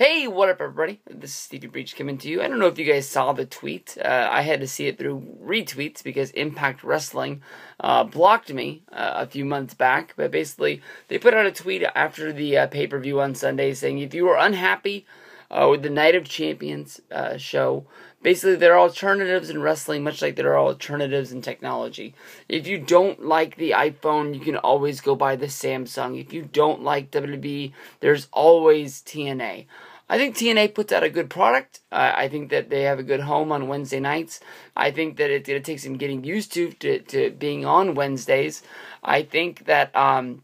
Hey, what up, everybody? This is Stevie Breach coming to you. I don't know if you guys saw the tweet. I had to see it through retweets because Impact Wrestling blocked me a few months back. But basically, they put out a tweet after the pay-per-view on Sunday saying, if you were unhappy with the Night of Champions show, basically there are alternatives in wrestling, much like there are alternatives in technology. If you don't like the iPhone, you can always go buy the Samsung. If you don't like WWE, there's always TNA. I think TNA puts out a good product. I think that they have a good home on Wednesday nights. I think that it's going to take some getting used to being on Wednesdays. I think that, I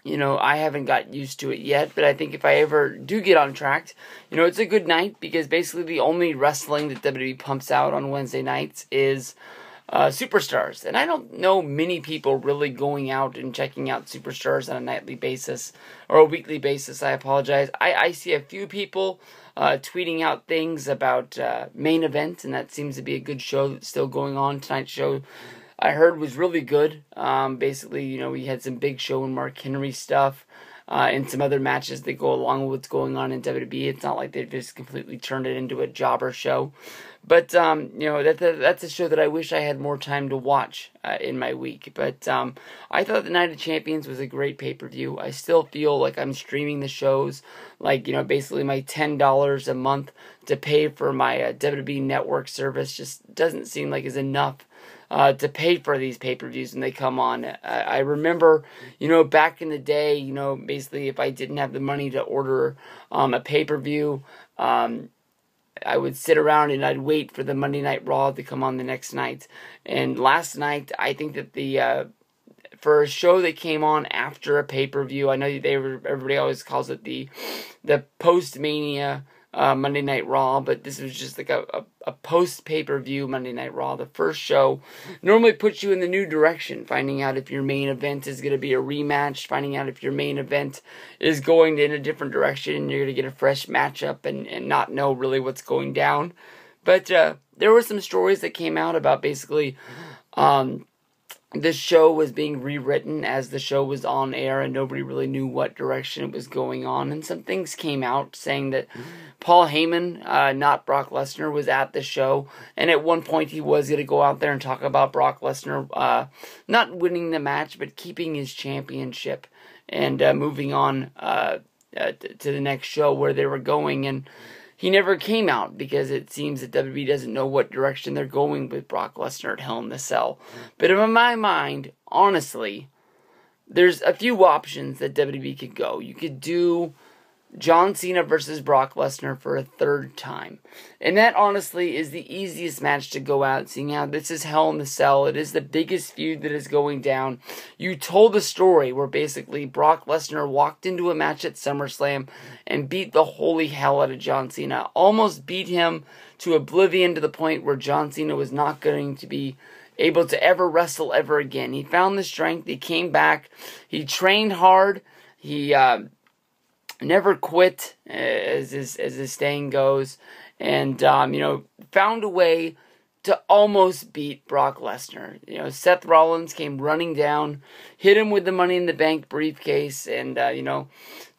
haven't got used to it yet, but I think if I ever do get on track, it's a good night because basically the only wrestling that WWE pumps out on Wednesday nights is Superstars. And I don't know many people really going out and checking out Superstars on a nightly basis or a weekly basis. I apologize. I see a few people tweeting out things about Main Event, and that seems to be a good show that's still going on. Tonight's show I heard was really good. Basically, we had some Big Show and Mark Henry stuff and some other matches that go along with what's going on in WWE. It's not like they've just completely turned it into a jobber show. But, that's a show that I wish I had more time to watch in my week. But I thought the Night of Champions was a great pay-per-view. I still feel like I'm streaming the shows. Like, basically my $10 a month to pay for my WWE Network service just doesn't seem like is enough to pay for these pay-per-views when they come on. I remember, back in the day, basically if I didn't have the money to order a pay-per-view, I would sit around and I'd wait for the Monday Night Raw to come on the next night. And last night, I think that for a show that came on after a pay-per-view, I know everybody always calls it the post-Mania Monday Night Raw, but this was just like a post-pay-per-view Monday Night Raw. The first show normally puts you in the new direction, finding out if your main event is going to be a rematch, finding out if your main event is going in a different direction, and you're going to get a fresh matchup and not know really what's going down. But there were some stories that came out about basically this show was being rewritten as the show was on air and nobody really knew what direction it was going on. And some things came out saying that Paul Heyman, not Brock Lesnar, was at the show. And at one point he was going to go out there and talk about Brock Lesnar not winning the match but keeping his championship and moving on to the next show where they were going. And he never came out because it seems that WWE doesn't know what direction they're going with Brock Lesnar at Hell in the Cell. But in my mind, honestly, there's a few options that WWE could go. You could do John Cena versus Brock Lesnar for a third time. And that, honestly, is the easiest match to go out, seeing how this is Hell in the Cell. It is the biggest feud that is going down. You told the story where basically Brock Lesnar walked into a match at SummerSlam and beat the holy hell out of John Cena. Almost beat him to oblivion to the point where John Cena was not going to be able to ever wrestle ever again. He found the strength. He came back. He trained hard. He never quit, as his saying goes, and found a way to almost beat Brock Lesnar. Seth Rollins came running down, hit him with the Money in the Bank briefcase, and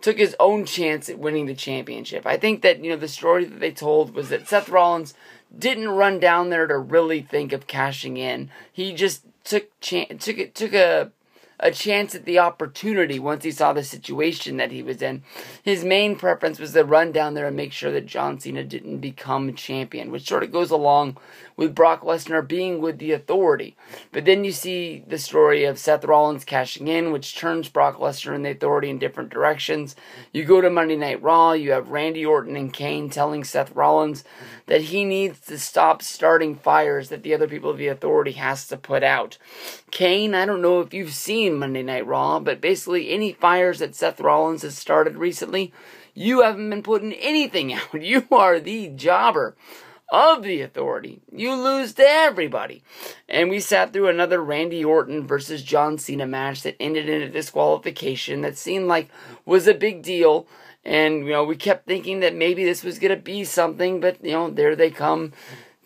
took his own chance at winning the championship. I think that the story that they told was that Seth Rollins didn't run down there to really think of cashing in. He just took a chance at the opportunity once he saw the situation that he was in. His main preference was to run down there and make sure that John Cena didn't become champion, which sort of goes along with Brock Lesnar being with the Authority. But then you see the story of Seth Rollins cashing in, which turns Brock Lesnar and the Authority in different directions. You go to Monday Night Raw, you have Randy Orton and Kane telling Seth Rollins that he needs to stop starting fires that the other people of the Authority has to put out. Kane, I don't know if you've seen Monday Night Raw, but basically any fires that Seth Rollins has started recently, you haven't been putting anything out. You are the jobber of the Authority. You lose to everybody. And we sat through another Randy Orton versus John Cena match that ended in a disqualification that seemed like was a big deal. And, we kept thinking that maybe this was going to be something, but, there they come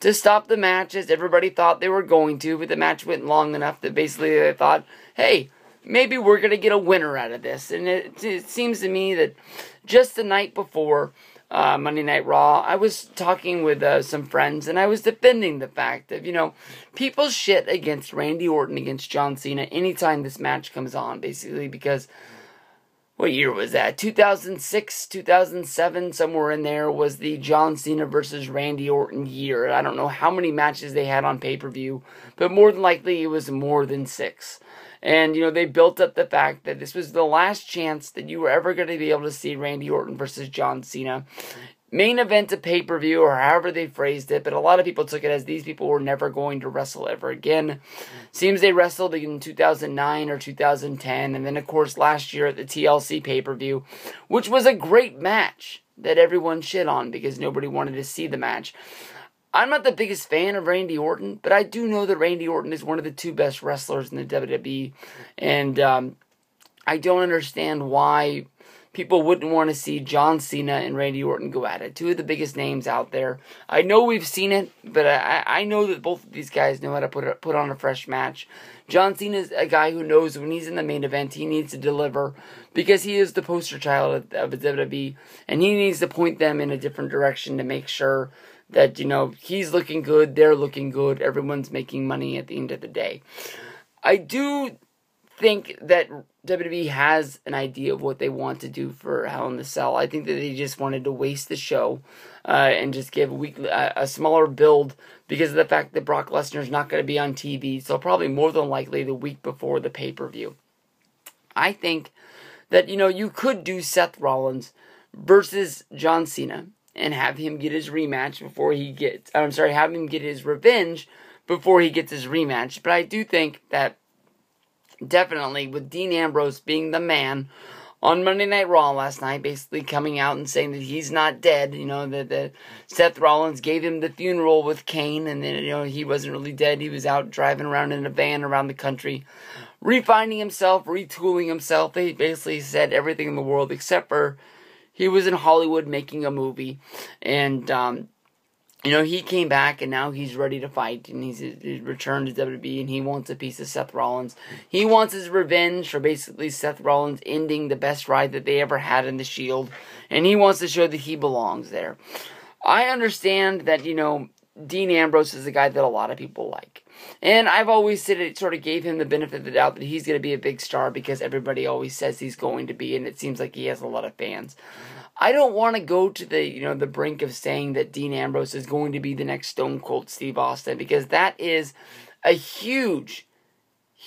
to stop the match as everybody thought they were going to, but the match went long enough that basically they thought, hey, maybe we're going to get a winner out of this. And it seems to me that just the night before Monday Night Raw, I was talking with some friends, and I was defending the fact that, people shit against Randy Orton against John Cena anytime this match comes on, basically, because what year was that? 2006, 2007, somewhere in there was the John Cena versus Randy Orton year. I don't know how many matches they had on pay-per-view, but more than likely it was more than 6. And, they built up the fact that this was the last chance that you were ever going to be able to see Randy Orton versus John Cena. Main event of pay-per-view, or however they phrased it, but a lot of people took it as these people were never going to wrestle ever again. Seems they wrestled in 2009 or 2010, and then, of course, last year at the TLC pay-per-view, which was a great match that everyone shit on because nobody wanted to see the match. I'm not the biggest fan of Randy Orton, but I do know that Randy Orton is one of the 2 best wrestlers in the WWE, and I don't understand why people wouldn't want to see John Cena and Randy Orton go at it. 2 of the biggest names out there. I know we've seen it, but I know that both of these guys know how to put on a fresh match. John Cena is a guy who knows when he's in the main event, he needs to deliver because he is the poster child of the WWE, and he needs to point them in a different direction to make sure that, he's looking good, they're looking good, everyone's making money at the end of the day. I do think that WWE has an idea of what they want to do for Hell in the Cell. I think that they just wanted to waste the show and just give a smaller build because of the fact that Brock Lesnar's not going to be on TV, so probably more than likely the week before the pay-per-view. I think that, you could do Seth Rollins versus John Cena and have him get his rematch have him get his revenge before he gets his rematch. But I do think that definitely with Dean Ambrose being the man on Monday Night Raw last night, basically coming out and saying that he's not dead, that Seth Rollins gave him the funeral with Kane, and then, he wasn't really dead. He was out driving around in a van around the country, refining himself, retooling himself. They basically said everything in the world except for he was in Hollywood making a movie, and, he came back, and now he's ready to fight, and he's returned to WWE, and he wants a piece of Seth Rollins. He wants his revenge for basically Seth Rollins ending the best ride that they ever had in the Shield, and he wants to show that he belongs there. I understand that, Dean Ambrose is a guy that a lot of people like. And I've always said it sort of gave him the benefit of the doubt that he's going to be a big star because everybody always says he's going to be, and it seems like he has a lot of fans. I don't want to go to the brink of saying that Dean Ambrose is going to be the next Stone Cold Steve Austin because that is a huge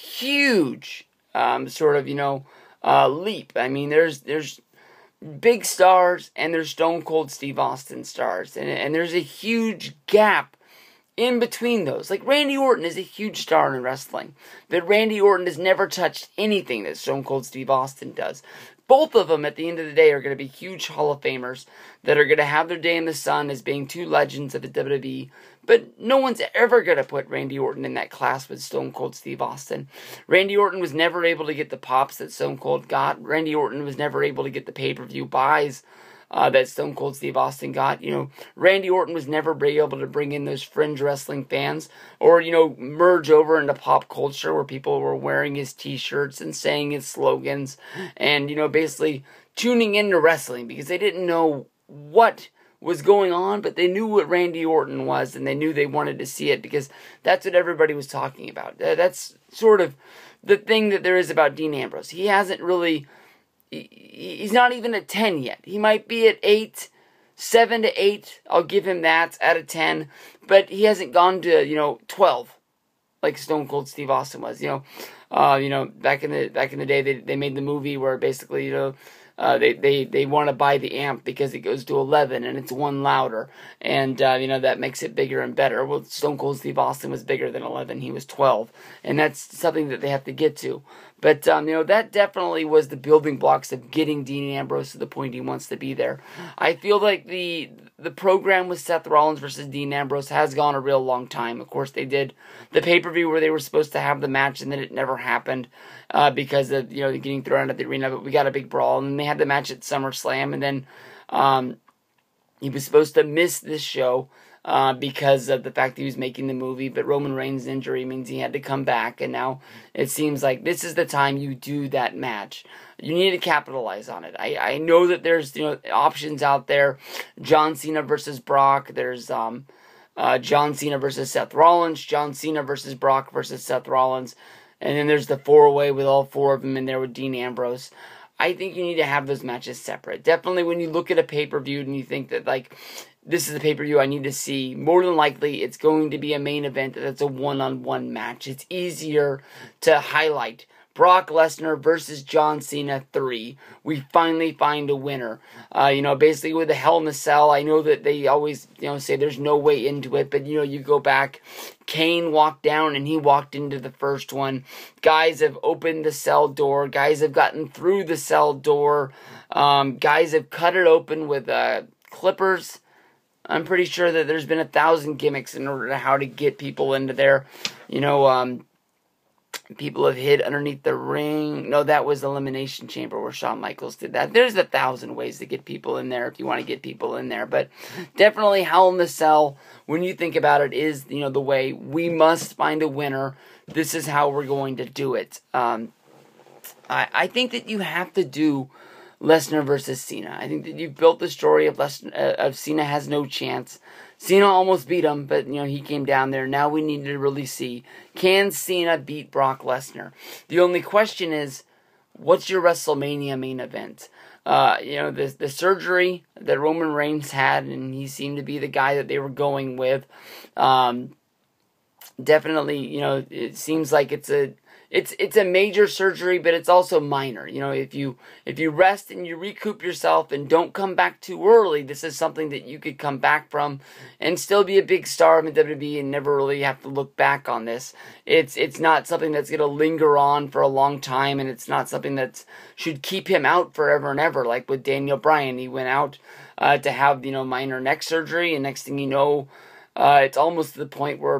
sort of, leap. I mean, there's big stars and there's Stone Cold Steve Austin stars, and there's a huge gap in between those. Like, Randy Orton is a huge star in wrestling, but Randy Orton has never touched anything that Stone Cold Steve Austin does. Both of them, at the end of the day, are going to be huge Hall of Famers that are going to have their day in the sun as being 2 legends of the WWE. But no one's ever going to put Randy Orton in that class with Stone Cold Steve Austin. Randy Orton was never able to get the pops that Stone Cold got. Randy Orton was never able to get the pay-per-view buys that Stone Cold Steve Austin got. Randy Orton was never able to bring in those fringe wrestling fans or, merge over into pop culture where people were wearing his t-shirts and saying his slogans and, basically tuning into wrestling because they didn't know what was going on, but they knew what Randy Orton was and they knew they wanted to see it because that's what everybody was talking about. That's sort of the thing that there is about Dean Ambrose. He hasn't really... He's not even at 10 yet. He might be at 8, 7 to 8. I'll give him that out of 10. But he hasn't gone to, 12 like Stone Cold Steve Austin was. Back in the day, they made the movie where basically, they want to buy the amp because it goes to 11 and it's 1 louder. And, that makes it bigger and better. Well, Stone Cold Steve Austin was bigger than 11. He was 12. And that's something that they have to get to. But, that definitely was the building blocks of getting Dean Ambrose to the point he wants to be there. I feel like the program with Seth Rollins versus Dean Ambrose has gone a real long time. Of course, they did the pay-per-view where they were supposed to have the match, and then it never happened because of, getting thrown out of the arena. But we got a big brawl, and then they had the match at SummerSlam, and then, He was supposed to miss this show because of the fact that he was making the movie, but Roman Reigns' injury means he had to come back, and now it seems like this is the time you do that match. You need to capitalize on it. I know that there's options out there. John Cena versus Brock. There's John Cena versus Seth Rollins. John Cena versus Brock versus Seth Rollins. And then there's the 4-way with all 4 of them in there with Dean Ambrose. I think you need to have those matches separate. Definitely when you look at a pay-per-view and you think that, like, this is a pay-per-view I need to see, more than likely it's going to be a main event that's a one-on-one match. It's easier to highlight Brock Lesnar versus John Cena 3. We finally find a winner. Basically with the Hell in a Cell, I know that they always, say there's no way into it, but, you go back, Kane walked down and he walked into the first one. Guys have opened the cell door. Guys have gotten through the cell door. Guys have cut it open with clippers. I'm pretty sure that there's been 1,000 gimmicks in order to how to get people into there. People have hid underneath the ring. No, that was Elimination Chamber where Shawn Michaels did that. There's 1,000 ways to get people in there if you want to get people in there. But definitely Hell in the Cell, when you think about it, is, the way. We must find a winner. This is how we're going to do it. I think that you have to do Lesnar versus Cena. I think that you've built the story of Cena has no chance. Cena almost beat him, but, he came down there. Now we need to really see, can Cena beat Brock Lesnar? The only question is, what's your WrestleMania main event? The surgery that Roman Reigns had, and he seemed to be the guy that they were going with. Definitely, it seems like it's a major surgery, but it's also minor. If you rest and you recoup yourself and don't come back too early, this is something that you could come back from and still be a big star in the WWE and never really have to look back on this. It's not something that's going to linger on for a long time, and it's not something that should keep him out forever and ever. Like with Daniel Bryan, he went out to have minor neck surgery, and next thing you know, it's almost to the point where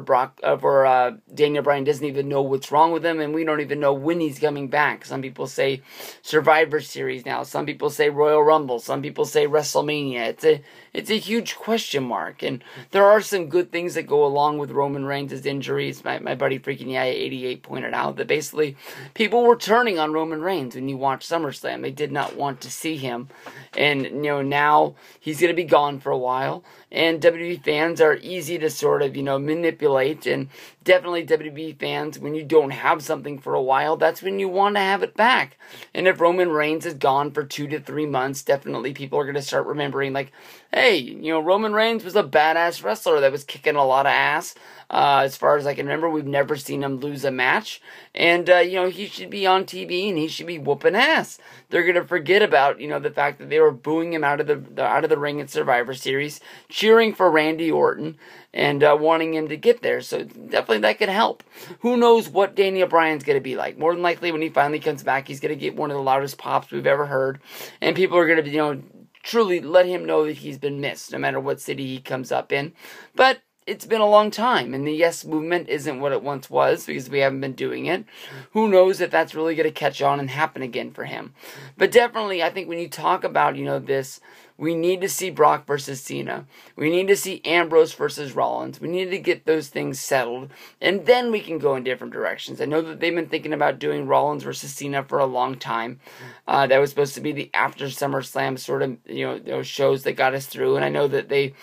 Daniel Bryan doesn't even know what's wrong with him, and we don't even know when he's coming back. Some people say Survivor Series now. Some people say Royal Rumble. Some people say WrestleMania. It's a huge question mark, and there are some good things that go along with Roman Reigns' injuries. My buddy Freaking Yeah 88 pointed out that basically people were turning on Roman Reigns when you watch SummerSlam. They did not want to see him, and now he's going to be gone for a while. And WWE fans are easy to sort of, manipulate. And definitely WWE fans, when you don't have something for a while, that's when you want to have it back. And if Roman Reigns is gone for 2 to 3 months, definitely people are going to start remembering, like, hey, Roman Reigns was a badass wrestler that was kicking a lot of ass. As far as I can remember, we've never seen him lose a match. And, he should be on TV and he should be whooping ass. They're going to forget about, the fact that they were booing him out of the ring at Survivor Series, cheering for Randy Orton, and wanting him to get there. So definitely that could help. Who knows what Daniel Bryan's going to be like. More than likely, when he finally comes back, he's going to get one of the loudest pops we've ever heard. And people are going to, truly let him know that he's been missed, no matter what city he comes up in. But it's been a long time, and the Yes Movement isn't what it once was, because we haven't been doing it. Who knows if that's really going to catch on and happen again for him. But definitely, I think when you talk about, this, we need to see Brock versus Cena. We need to see Ambrose versus Rollins. We need to get those things settled, and then we can go in different directions. I know that they've been thinking about doing Rollins versus Cena for a long time. That was supposed to be the after SummerSlam sort of, those shows that got us through, and I know that they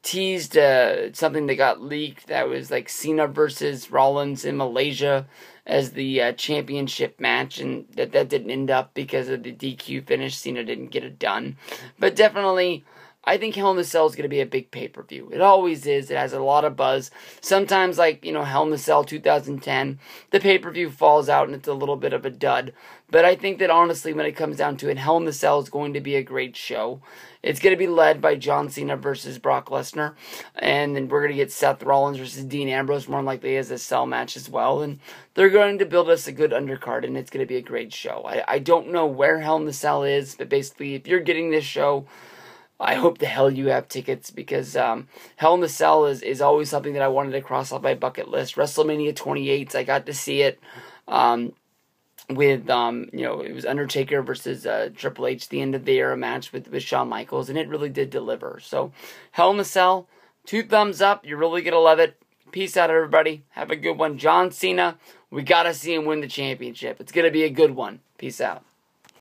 teased something that got leaked that was like Cena versus Rollins in Malaysia as the championship match, and that didn't end up because of the DQ finish. Cena didn't get it done. But definitely, I think Hell in a Cell is going to be a big pay-per-view. It always is. It has a lot of buzz. Sometimes, like, Hell in a Cell 2010, the pay-per-view falls out and it's a little bit of a dud. But I think that, honestly, when it comes down to it, Hell in a Cell is going to be a great show. It's going to be led by John Cena versus Brock Lesnar. And then we're going to get Seth Rollins versus Dean Ambrose, more likely as a cell match as well. And they're going to build us a good undercard, and it's going to be a great show. I don't know where Hell in a Cell is, but basically, if you're getting this show, I hope the hell you have tickets, because Hell in a Cell is always something that I wanted to cross off my bucket list. WrestleMania 28, I got to see it. with it was Undertaker versus Triple H, the end of the era match with Shawn Michaels, and it really did deliver. So Hell in a Cell, 2 thumbs up. You're really gonna love it. Peace out, everybody. Have a good one. John Cena, we gotta see him win the championship. It's gonna be a good one. Peace out.